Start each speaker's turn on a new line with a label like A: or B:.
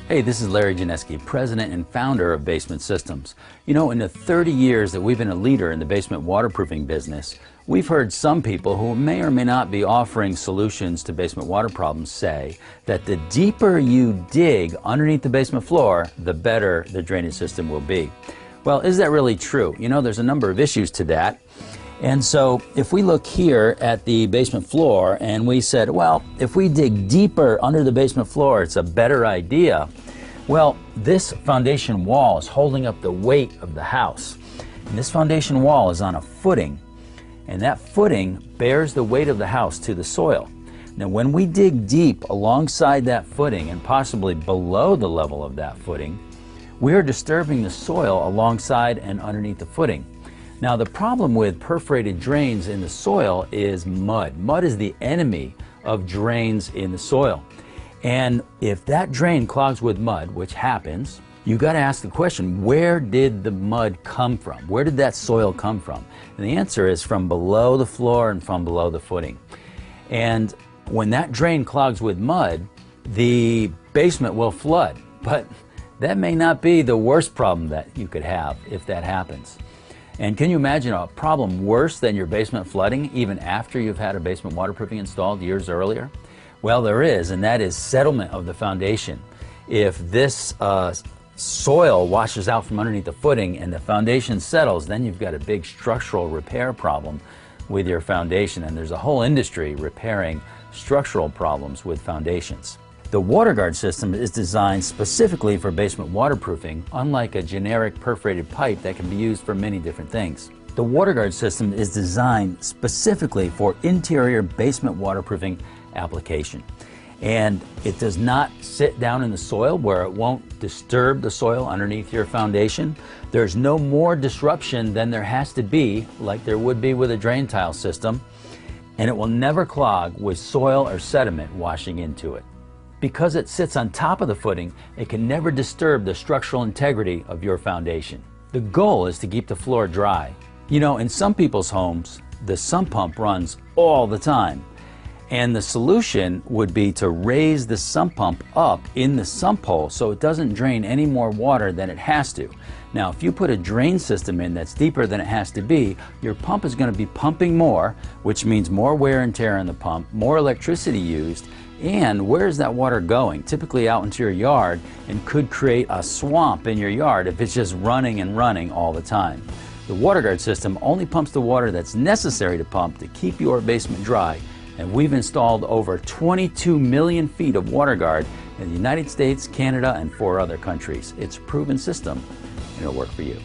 A: Hey, this is Larry Janeski, president and founder of Basement Systems. You know, in the 30 years that we've been a leader in the basement waterproofing business, we've heard some people who may or may not be offering solutions to basement water problems say that the deeper you dig underneath the basement floor, the better the drainage system will be. Well, is that really true? You know, there's a number of issues to that. And so if we look here at the basement floor and we said, well, if we dig deeper under the basement floor, it's a better idea. Well, this foundation wall is holding up the weight of the house. And this foundation wall is on a footing, and that footing bears the weight of the house to the soil. Now, when we dig deep alongside that footing and possibly below the level of that footing, we are disturbing the soil alongside and underneath the footing. Now, the problem with perforated drains in the soil is mud. Mud is the enemy of drains in the soil. And if that drain clogs with mud, which happens, you got to ask the question, where did the mud come from? Where did that soil come from? And the answer is from below the floor and from below the footing. And when that drain clogs with mud, the basement will flood. But that may not be the worst problem that you could have if that happens. And can you imagine a problem worse than your basement flooding even after you've had a basement waterproofing installed years earlier? Well, there is, and that is settlement of the foundation. If this soil washes out from underneath the footing and the foundation settles, then you've got a big structural repair problem with your foundation, and there's a whole industry repairing structural problems with foundations. The WaterGuard system is designed specifically for basement waterproofing, unlike a generic perforated pipe that can be used for many different things. The WaterGuard system is designed specifically for interior basement waterproofing application. And it does not sit down in the soil where it won't disturb the soil underneath your foundation. There's no more disruption than there has to be, like there would be with a drain tile system, and it will never clog with soil or sediment washing into it. Because it sits on top of the footing, it can never disturb the structural integrity of your foundation. The goal is to keep the floor dry. You know, in some people's homes, the sump pump runs all the time. And the solution would be to raise the sump pump up in the sump hole so it doesn't drain any more water than it has to. Now, if you put a drain system in that's deeper than it has to be, your pump is going to be pumping more, which means more wear and tear on the pump, more electricity used, and where is that water going? Typically out into your yard, and could create a swamp in your yard if it's just running and running all the time. The WaterGuard system only pumps the water that's necessary to pump to keep your basement dry, and we've installed over 22 million feet of WaterGuard in the United States, Canada, and 4 other countries. It's a proven system, and it'll work for you.